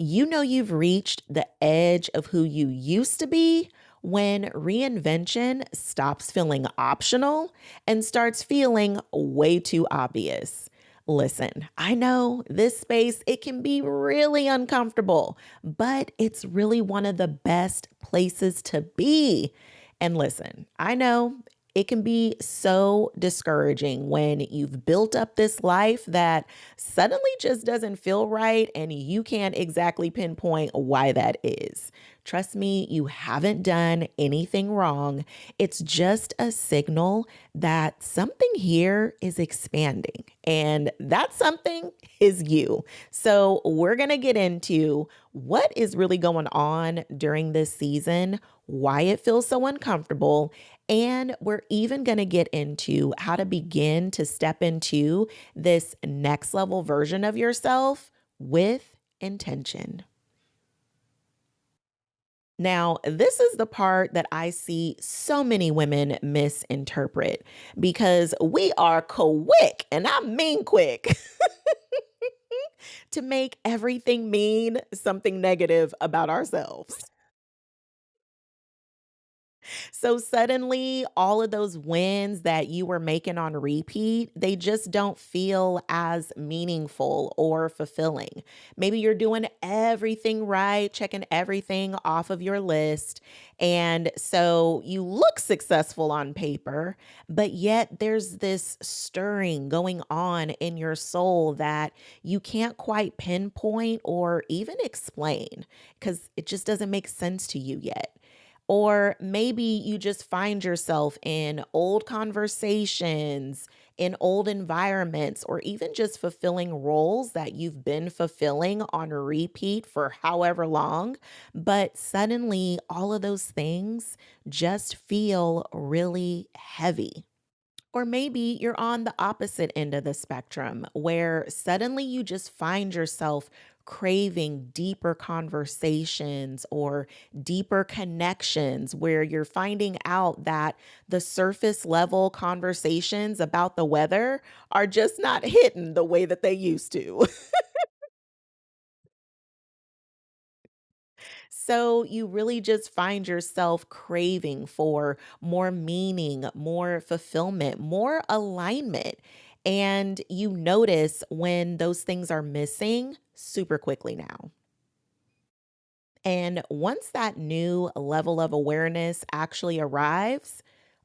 You know you've reached the edge of who you used to be when reinvention stops feeling optional and starts feeling way too obvious. Listen, I know this space, it can be really uncomfortable, but it's really one of the best places to be. And listen, I know it can be so discouraging when you've built up this life that suddenly just doesn't feel right and you can't exactly pinpoint why that is. Trust me, you haven't done anything wrong. It's just a signal that something here is expanding, and that something is you. So, we're going to get into what is really going on during this season, why it feels so uncomfortable, and we're even going to get into how to begin to step into this next level version of yourself with intention. Now, this is the part that I see so many women misinterpret because we are quick, and I mean quick, to make everything mean something negative about ourselves. So suddenly, all of those wins that you were making on repeat, they just don't feel as meaningful or fulfilling. Maybe you're doing everything right, checking everything off of your list. And so you look successful on paper, but yet there's this stirring going on in your soul that you can't quite pinpoint or even explain because it just doesn't make sense to you yet. Or maybe you just find yourself in old conversations, in old environments, or even just fulfilling roles that you've been fulfilling on repeat for however long. But suddenly, all of those things just feel really heavy. Or maybe you're on the opposite end of the spectrum where suddenly you just find yourself craving deeper conversations or deeper connections, where you're finding out that the surface level conversations about the weather are just not hitting the way that they used to. So you really just find yourself craving for more meaning, more fulfillment, more alignment. And you notice when those things are missing super quickly now. And once that new level of awareness actually arrives,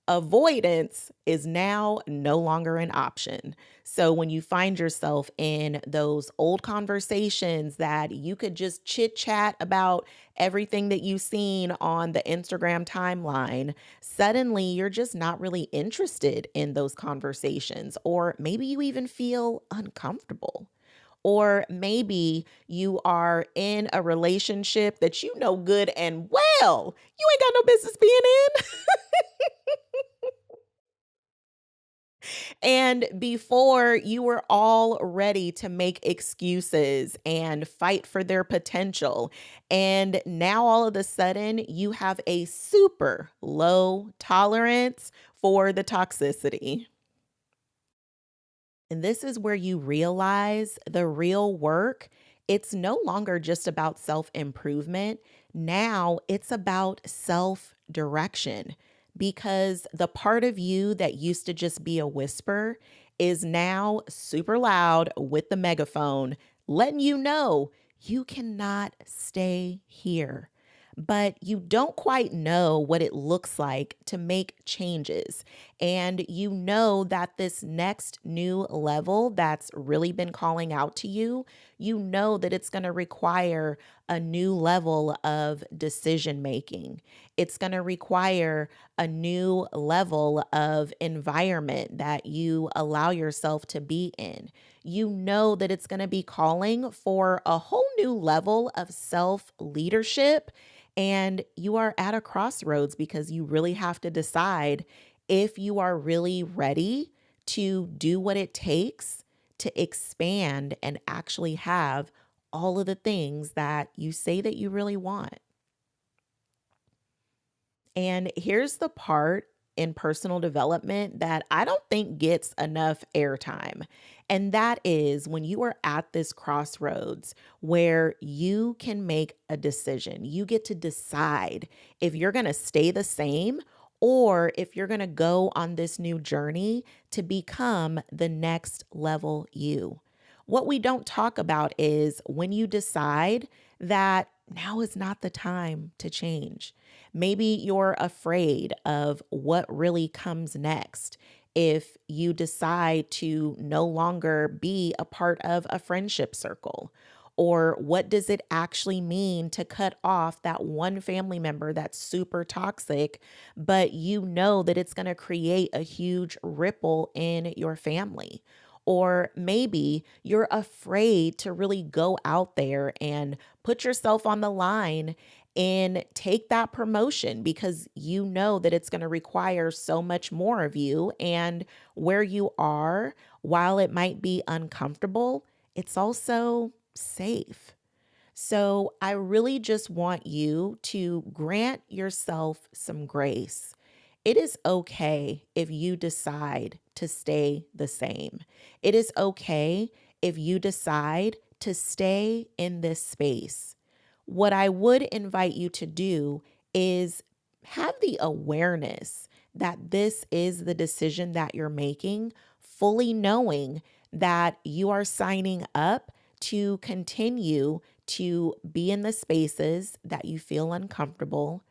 avoidance is now no longer an option. So when you find yourself in those old conversations that you could just chit chat about everything that you've seen on the Instagram timeline, suddenly you're just not really interested in those conversations, or maybe you even feel uncomfortable. Or maybe you are in a relationship that you know good and well you ain't got no business being in. And before you were all ready to make excuses and fight for their potential. And now all of a sudden you have a super low tolerance for the toxicity. And this is where you realize the real work, it's no longer just about self improvement. Now it's about self direction, because the part of you that used to just be a whisper is now super loud with the megaphone, letting you know you cannot stay here. But you don't quite know what it looks like to make changes. And you know that this next new level that's really been calling out to you, you know that it's going to require a new level of decision making. It's going to require a new level of environment that you allow yourself to be in. You know that it's going to be calling for a whole new level of self leadership. And you are at a crossroads because you really have to decide if you are really ready to do what it takes to expand and actually have all of the things that you say that you really want. And here's the part. in personal development that I don't think gets enough airtime. And that is when you are at this crossroads where you can make a decision. You get to decide if you're going to stay the same or if you're going to go on this new journey to become the next level you. What we don't talk about is when you decide that now is not the time to change. Maybe you're afraid of what really comes next if you decide to no longer be a part of a friendship circle. Or what does it actually mean to cut off that one family member that's super toxic, but you know that it's going to create a huge ripple in your family? Or maybe you're afraid to really go out there and put yourself on the line and take that promotion because you know that it's going to require so much more of you. And where you are, while it might be uncomfortable, it's also safe. So I really just want you to grant yourself some grace. It is okay if you decide to stay the same. It is okay if you decide to stay in this space. What I would invite you to do is have the awareness that this is the decision that you're making, fully knowing that you are signing up to continue to be in the spaces that you feel uncomfortable,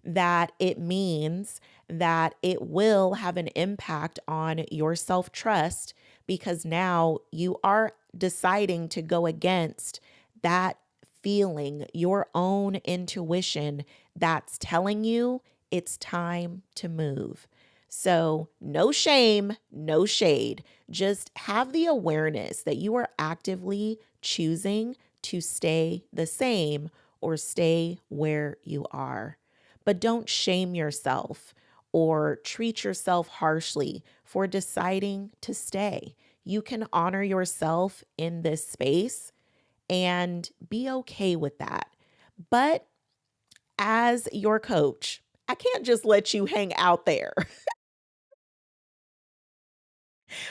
that it means that it will have an impact on your self trust because now you are deciding to go against that feeling, your own intuition that's telling you it's time to move. So, no shame, no shade. Just have the awareness that you are actively choosing to stay the same or stay where you are. But don't shame yourself or treat yourself harshly for deciding to stay. You can honor yourself in this space and be okay with that. But as your coach, I can't just let you hang out there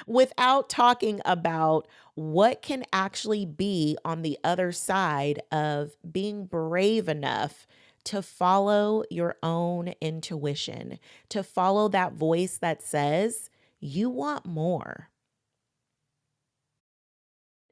without talking about what can actually be on the other side of being brave enough to follow your own intuition, to follow that voice that says, you want more.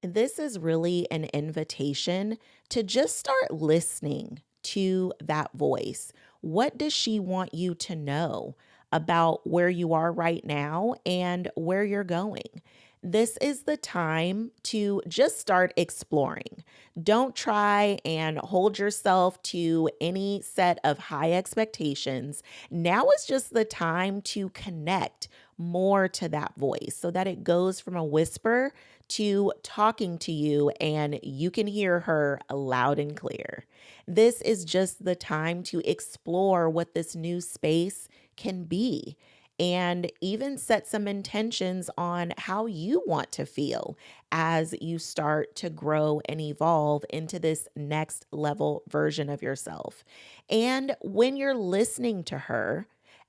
This is really an invitation to just start listening to that voice. What does she want you to know about where you are right now and where you're going? This is the time to just start exploring. Don't try and hold yourself to any set of high expectations. Now is just the time to connect more to that voice so that it goes from a whisper to talking to you and you can hear her loud and clear. This is just the time to explore what this new space can be and even set some intentions on how you want to feel as you start to grow and evolve into this next level version of yourself. And when you're listening to her,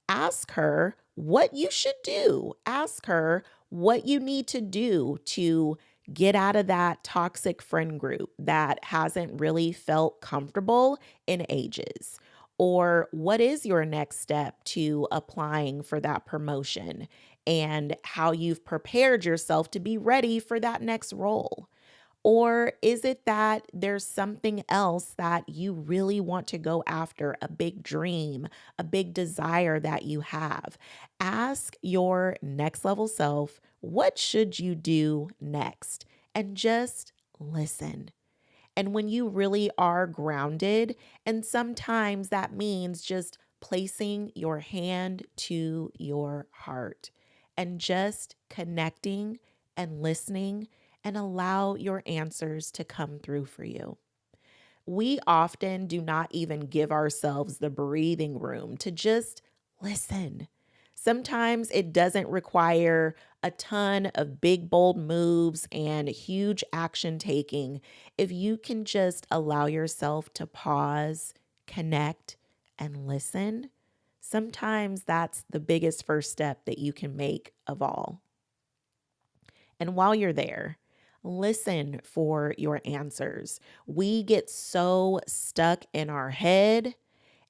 ask her what you should do. Ask her what you need to do to get out of that toxic friend group that hasn't really felt comfortable in ages. Or what is your next step to applying for that promotion and how you've prepared yourself to be ready for that next role? Or is it that there's something else that you really want to go after, a big dream, a big desire that you have? Ask your next level self, what should you do next? And just listen. And when you really are grounded, and sometimes that means just placing your hand to your heart and just connecting and listening and allow your answers to come through for you. We often do not even give ourselves the breathing room to just listen. Sometimes it doesn't require a ton of big, bold moves and huge action taking. If you can just allow yourself to pause, connect, and listen, Sometimes that's the biggest first step that you can make of all. And while you're there, listen for your answers. We get so stuck in our head,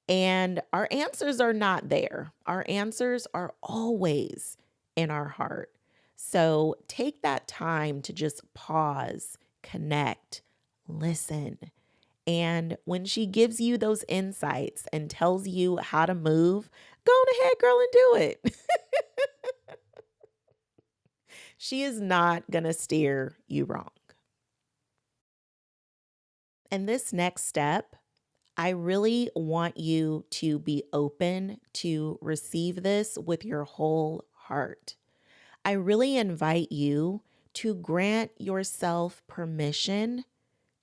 and our answers are not there. Our answers are always in our heart. So take that time to just pause, connect, listen. And when she gives you those insights and tells you how to move, go on ahead, girl, and do it. She is not going to steer you wrong. And this next step, I really want you to be open to receive this with your whole heart. I really invite you to grant yourself permission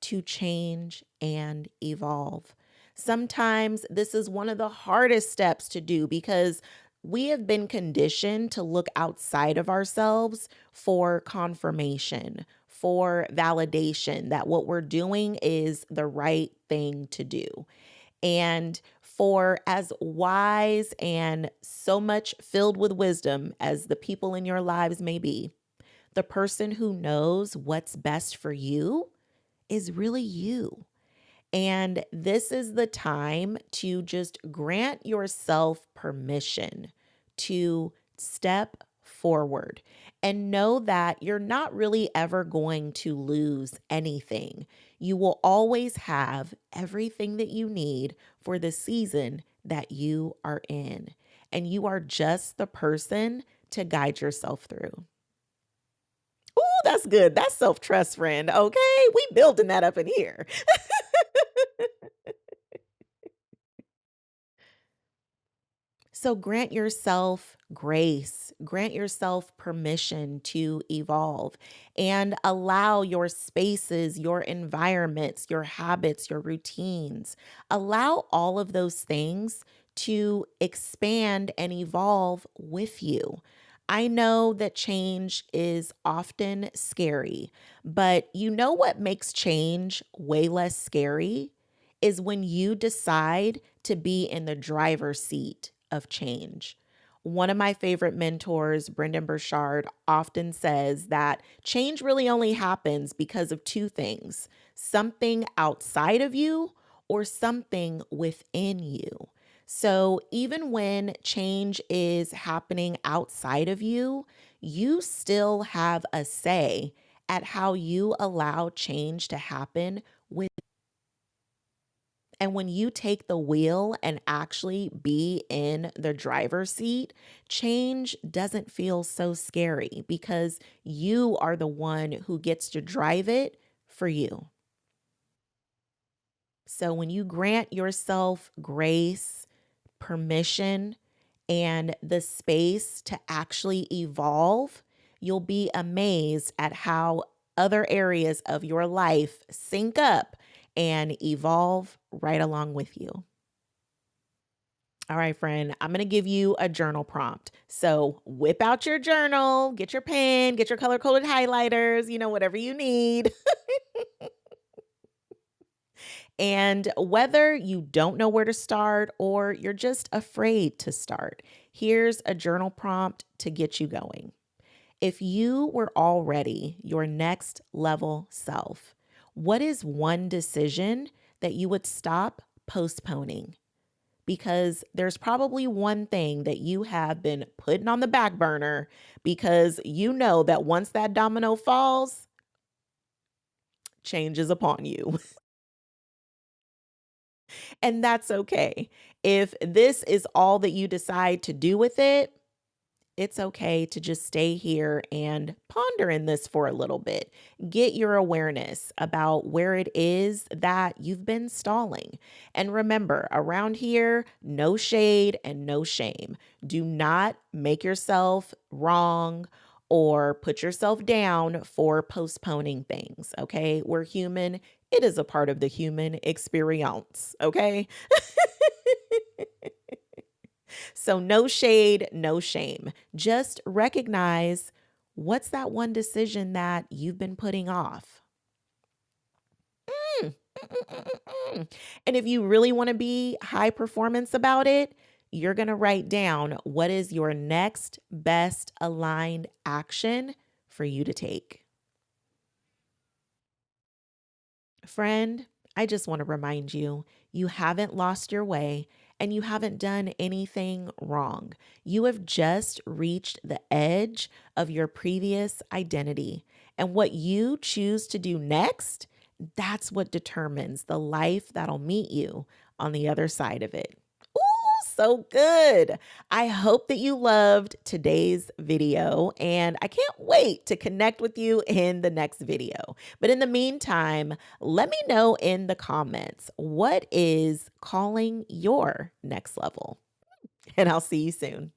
to change and evolve. Sometimes this is one of the hardest steps to do because we have been conditioned to look outside of ourselves for confirmation, for validation that what we're doing is the right thing to do. And for as wise and so much filled with wisdom as the people in your lives may be, the person who knows what's best for you is really you. And this is the time to just grant yourself permission to step forward and know that you're not really ever going to lose anything. You will always have everything that you need for the season that you are in. And you are just the person to guide yourself through. Ooh, that's good. That's self-trust, friend. Okay. We building that up in here. So grant yourself grace, grant yourself permission to evolve and allow your spaces, your environments, your habits, your routines, allow all of those things to expand and evolve with you. I know that change is often scary, but you know what makes change way less scary is when you decide to be in the driver's seat of change. One of my favorite mentors, Brendan Burchard, often says that change really only happens because of two things: something outside of you or something within you. So even when change is happening outside of you, you still have a say at how you allow change to happen with. And when you take the wheel and actually be in the driver's seat, change doesn't feel so scary because you are the one who gets to drive it for you. So when you grant yourself grace, permission, and the space to actually evolve, you'll be amazed at how other areas of your life sync up and evolve right along with you. All right, friend, I'm going to give you a journal prompt. So whip out your journal, get your pen, get your color coded highlighters, whatever you need. And whether you don't know where to start or you're just afraid to start, here's a journal prompt to get you going. If you were already your next level self, what is one decision that you would stop postponing? Because there's probably one thing that you have been putting on the back burner because you know that once that domino falls, change is upon you. And that's okay. If this is all that you decide to do with it, it's okay to just stay here and ponder in this for a little bit. Get your awareness about where it is that you've been stalling. And remember, around here, no shade and no shame. Do not make yourself wrong or put yourself down for postponing things, okay? We're human. It is a part of the human experience, okay? So, no shade, no shame. Just recognize what's that one decision that you've been putting off. Mm, mm, mm, mm, mm. And if you really want to be high performance about it, you're going to write down what is your next best aligned action for you to take. Friend, I just want to remind you you haven't lost your way and you haven't done anything wrong. You have just reached the edge of your previous identity. And what you choose to do next, that's what determines the life that'll meet you on the other side of it. Ooh, so good. I hope that you loved today's video, and I can't wait to connect with you in the next video. But in the meantime, let me know in the comments what is calling your next level, and I'll see you soon.